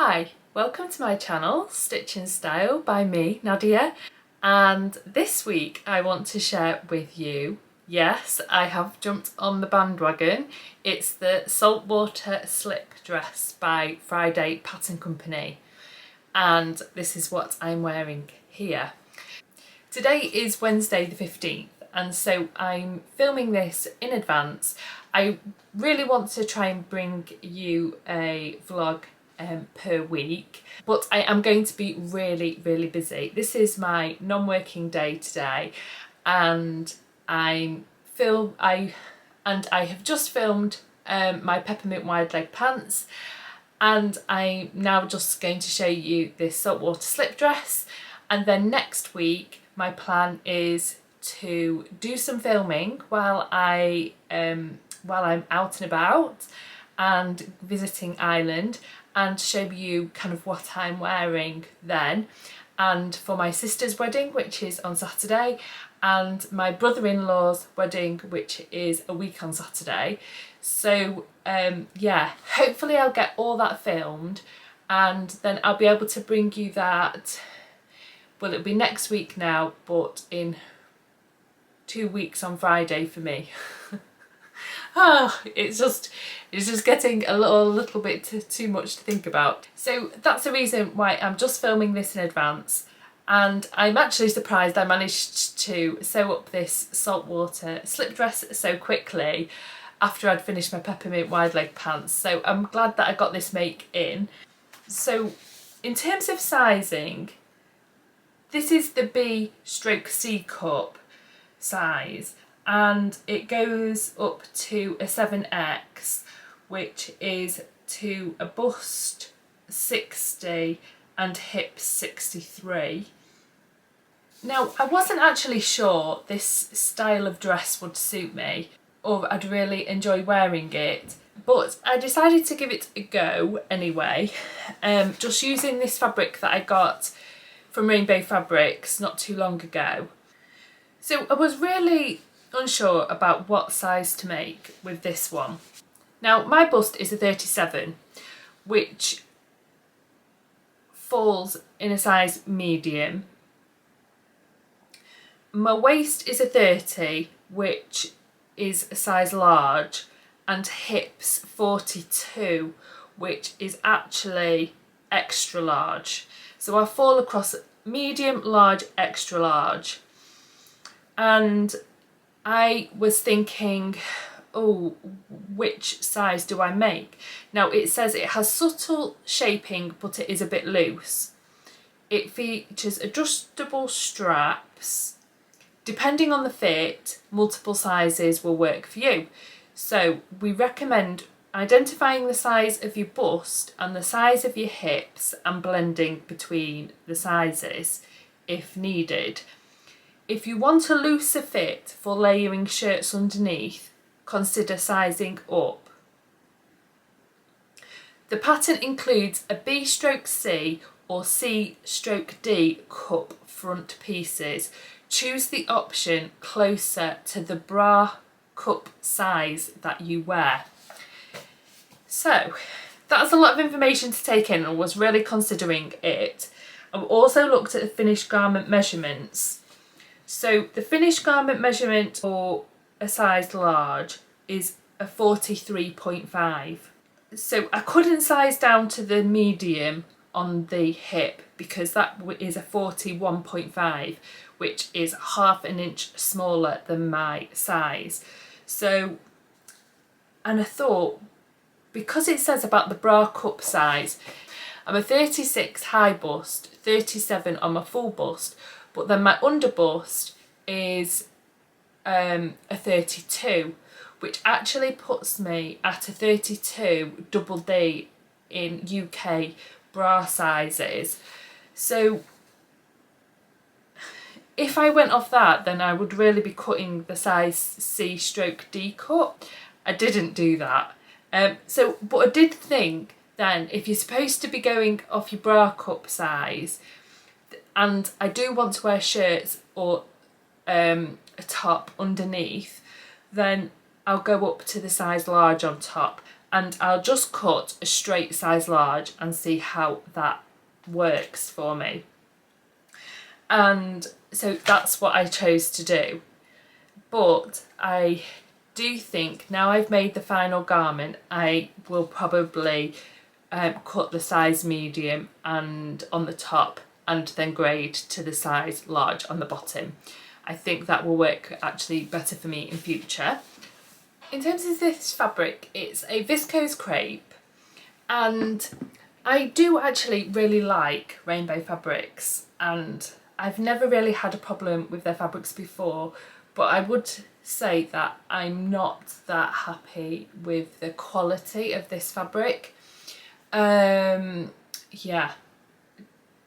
Hi, welcome to my channel, Stitch in Style by me, Nadia, and this week I want to share with you, yes, I have jumped on the bandwagon. It's the Saltwater slip dress by Friday Pattern Company, and this is what I'm wearing here. Today is Wednesday the 15th, and so I'm filming this in advance. I really want to try and bring you a vlog per week, but I am going to be really busy. This is my non-working day today, and I have just filmed my peppermint wide leg pants, and I'm now just going to show you this saltwater slip dress. And then next week my plan is to do some filming while I'm out and about and visiting Ireland, and show you kind of what I'm wearing then, and for my sister's wedding, which is on Saturday, and my brother-in-law's wedding, which is a week on Saturday. So yeah, hopefully I'll get all that filmed, and then I'll be able to bring you that, well, it'll be next week now, but in 2 weeks on Friday for me. Oh, it's just getting a little bit too much to think about. So that's the reason why I'm just filming this in advance, and I'm actually surprised I managed to sew up this saltwater slip dress so quickly after I'd finished my peppermint wide leg pants. So I'm glad that I got this make in. So in terms of sizing, this is the B/C cup size, and it goes up to a 7X, which is to a bust 60 and hips 63. Now, I wasn't actually sure this style of dress would suit me, or I'd really enjoy wearing it, but I decided to give it a go anyway, just using this fabric that I got from Rainbow Fabrics not too long ago. So I was really unsure about what size to make with this one. Now, my bust is a 37, which falls in a size medium. My waist is a 30, which is a size large, and hips 42, which is actually extra large. So I fall across medium, large, extra large. And I was thinking, oh, which size do I make? Now, it says it has subtle shaping, but it is a bit loose. It features adjustable straps. Depending on the fit, multiple sizes will work for you. So we recommend identifying the size of your bust and the size of your hips and blending between the sizes if needed. If you want a looser fit for layering shirts underneath, consider sizing up. The pattern includes a B/C or C/D cup front pieces. Choose the option closer to the bra cup size that you wear. So that's a lot of information to take in, and was really considering it. I've also looked at the finished garment measurements. So the finished garment measurement for a size large is a 43.5. So I couldn't size down to the medium on the hip because that is a 41.5, which is half an inch smaller than my size. So, and I thought, because it says about the bra cup size, I'm a 36 high bust, 37 on my full bust, but then my under bust is a 32, which actually puts me at a 32 double D in UK bra sizes. So if I went off that, then I would really be cutting the size C/D cut. I didn't do that. But I did think then, if you're supposed to be going off your bra cup size, and I do want to wear shirts or a top underneath, then I'll go up to the size large on top and I'll just cut a straight size large and see how that works for me. And so that's what I chose to do. But I do think now I've made the final garment, I will probably cut the size medium and on the top, and then grade to the size large on the bottom. I think that will work actually better for me in future. In terms of this fabric, it's a viscose crepe, and I do actually really like rainbow fabrics, and I've never really had a problem with their fabrics before, but I would say that I'm not that happy with the quality of this fabric. Yeah,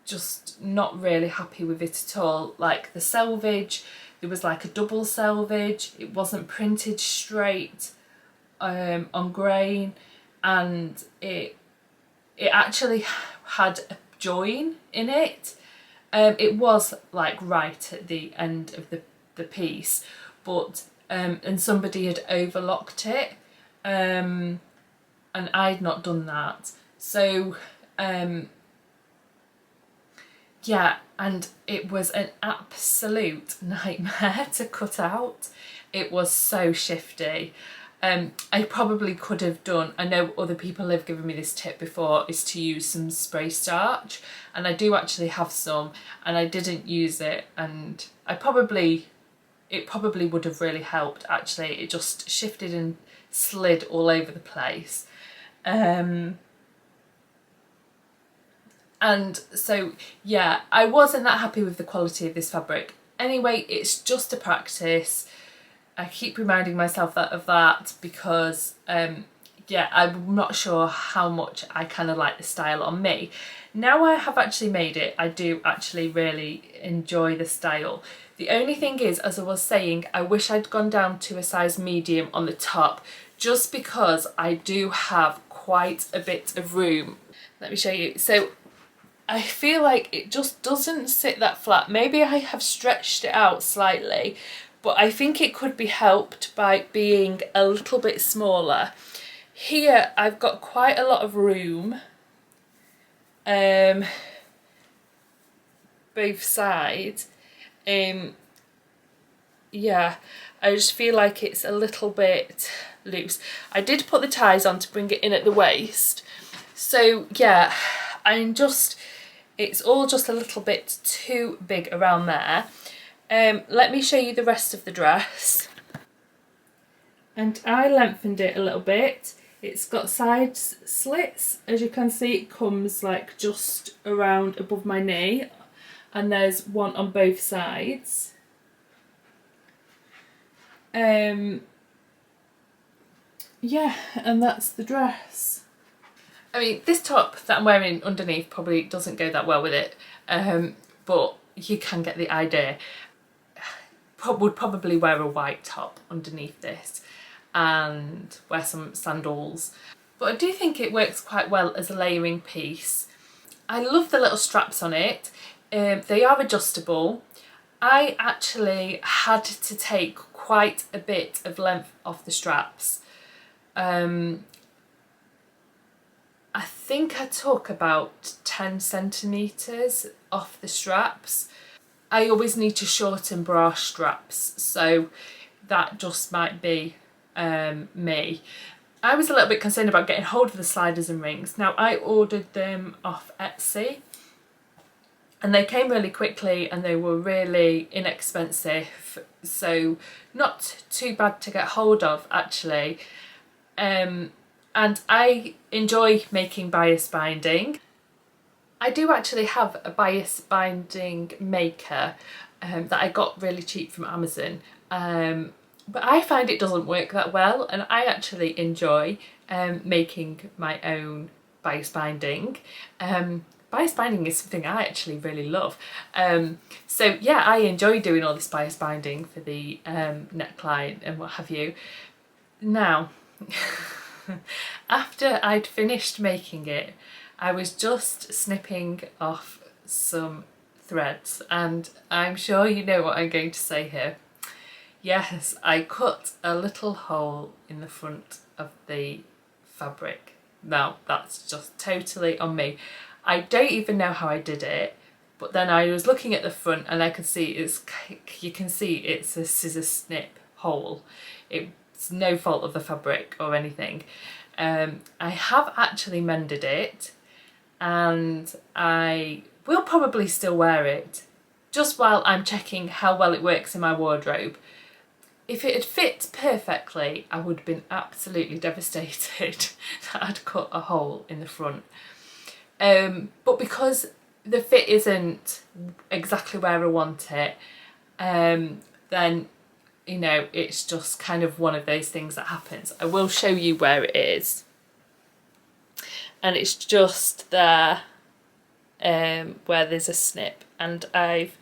just not really happy with it at all. Like the selvage, there was like a double selvage, it wasn't printed straight on grain, and it actually had a join in it. It was like right at the end of the piece, but and somebody had overlocked it, and I'd not done that. So yeah, and it was an absolute nightmare to cut out. It was so shifty. I probably could have done, I know other people have given me this tip before, is to use some spray starch, and I do actually have some, and I didn't use it, and it probably would have really helped actually. It just shifted and slid all over the place. And so yeah, I wasn't that happy with the quality of this fabric. Anyway, it's just a practice. I keep reminding myself of that because yeah, I'm not sure how much I kind of like the style on me. Now I have actually made it, I do actually really enjoy the style. The only thing is, as I was saying, I wish I'd gone down to a size medium on the top, just because I do have quite a bit of room. Let me show you. So I feel like it just doesn't sit that flat. Maybe I have stretched it out slightly, but I think it could be helped by being a little bit smaller. Here I've got quite a lot of room, both sides. Yeah, I just feel like it's a little bit loose. I did put the ties on to bring it in at the waist. So yeah, it's all just a little bit too big around there. Let me show you the rest of the dress. And I lengthened it a little bit. It's got side slits. As you can see, it comes like just around above my knee, and there's one on both sides. Yeah, and that's the dress. I mean, this top that I'm wearing underneath probably doesn't go that well with it, but you can get the idea. Would probably wear a white top underneath this and wear some sandals, but I do think it works quite well as a layering piece. I love the little straps on it. They are adjustable. I actually had to take quite a bit of length off the straps. I think I took about 10 centimetres off the straps. I always need to shorten bra straps, so that just might be me. I was a little bit concerned about getting hold of the sliders and rings. Now, I ordered them off Etsy, and they came really quickly and they were really inexpensive, so not too bad to get hold of actually. And I enjoy making bias binding. I do actually have a bias binding maker that I got really cheap from Amazon, but I find it doesn't work that well, and I actually enjoy making my own bias binding. Bias binding is something I actually really love. So yeah, I enjoy doing all this bias binding for the neckline and what have you. Now, after I'd finished making it, I was just snipping off some threads, and I'm sure you know what I'm going to say here. Yes, I cut a little hole in the front of the fabric. Now that's just totally on me. I don't even know how I did it, but then I was looking at the front and I could see you can see it's a scissor snip hole. It's no fault of the fabric or anything. I have actually mended it, and I will probably still wear it just while I'm checking how well it works in my wardrobe. If it had fit perfectly, I would have been absolutely devastated that I'd cut a hole in the front. But because the fit isn't exactly where I want it, then, you know, it's just kind of one of those things that happens. I will show you where it is. And it's just there where there's a snip, and I've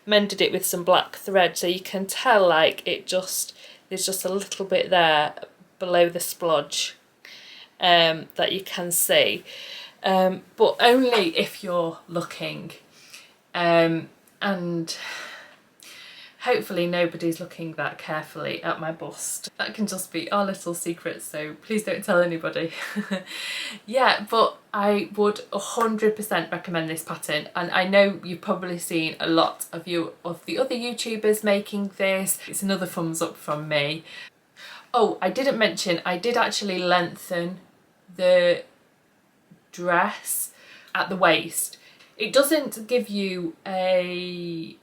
mended it with some black thread, so you can tell like there's just a little bit there below the splodge that you can see, but only if you're looking, and hopefully nobody's looking that carefully at my bust. That can just be our little secret, so please don't tell anybody. Yeah, but I would 100% recommend this pattern, and I know you've probably seen a lot of the other YouTubers making this. It's another thumbs up from me. Oh, I didn't mention, I did actually lengthen the dress at the waist. It doesn't give you a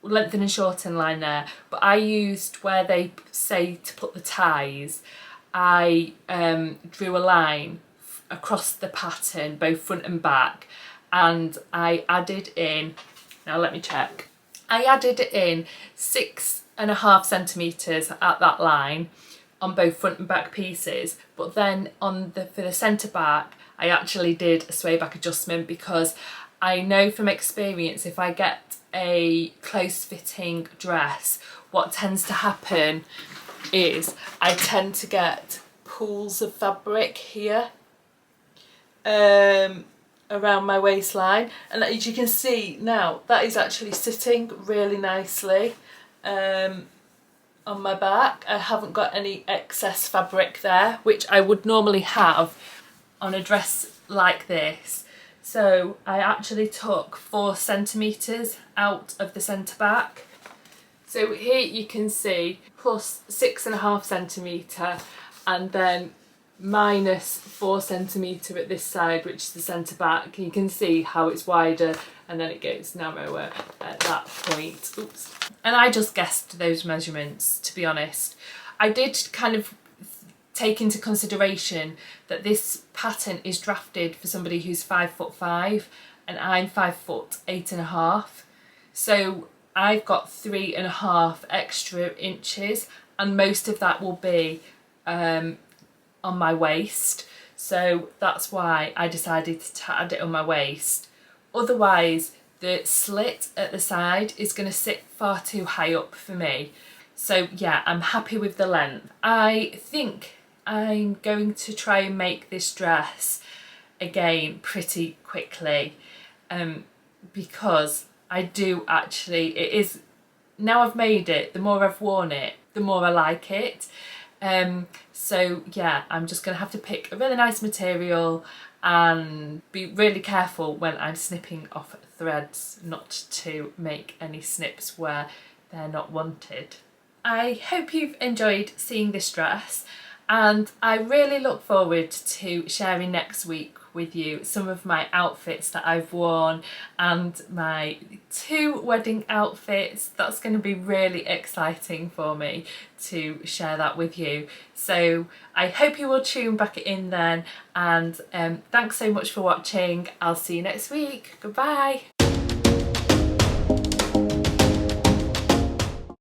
lengthen and shorten line there, but I used where they say to put the ties, I drew a line across the pattern, both front and back, and I added in, now let me check, I added in 6.5 centimetres at that line on both front and back pieces, but then for the centre back I actually did a sway back adjustment, because I know from experience if I get a close fitting dress, what tends to happen is I tend to get pools of fabric here around my waistline, and as you can see now, that is actually sitting really nicely on my back. I haven't got any excess fabric there, which I would normally have on a dress like this. So I actually took 4 centimetres out of the centre back. So here you can see plus 6.5 centimetre, and then minus 4 centimetre at this side, which is the centre back. You can see how it's wider and then it gets narrower at that point. Oops. And I just guessed those measurements, to be honest. I did kind of take into consideration that this pattern is drafted for somebody who's 5'5" and I'm 5'8.5", so I've got 3.5 extra inches, and most of that will be on my waist, so that's why I decided to add it on my waist. Otherwise the slit at the side is going to sit far too high up for me, so yeah, I'm happy with the length. I think I'm going to try and make this dress again pretty quickly, because I do actually, it is, now I've made it, the more I've worn it, the more I like it. So yeah, I'm just gonna have to pick a really nice material and be really careful when I'm snipping off threads not to make any snips where they're not wanted. I hope you've enjoyed seeing this dress, and I really look forward to sharing next week with you some of my outfits that I've worn and my 2 wedding outfits. That's going to be really exciting for me to share that with you. So I hope you will tune back in then, and thanks so much for watching. I'll see you next week. Goodbye.